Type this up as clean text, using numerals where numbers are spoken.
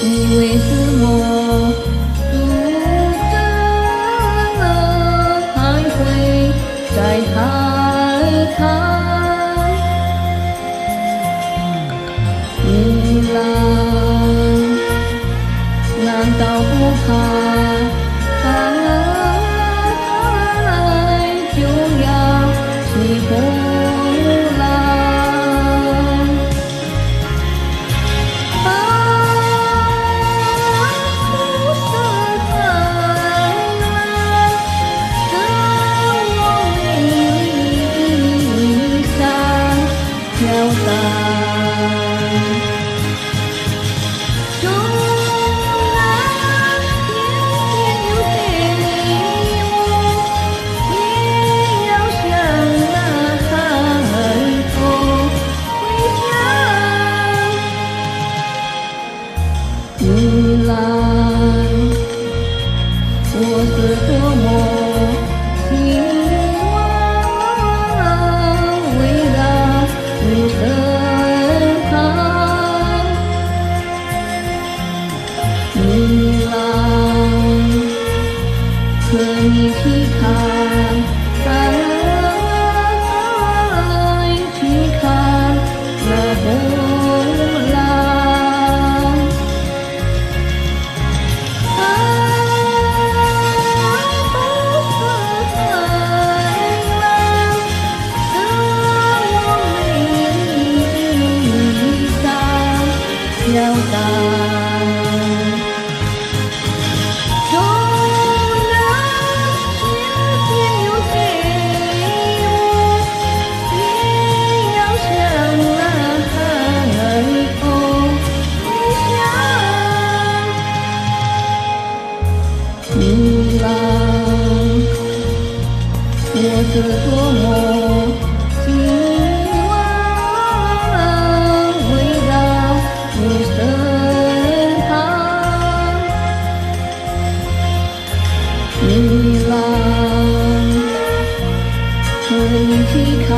你为什么独自徘徊在海滩？女郎，难道不怕海就要起波浪？不是太难，跟我一上飘荡。纵然天天有黑雾，也要向那海头回家。女郎，我是多么希望围绕你身旁。女郎，和你一起去看那波浪。不是太难，跟我一上飘荡。纵然天天有黑雾，也要向那海头回家。女郎，我是多么希望围绕你身旁。女郎，和你一起看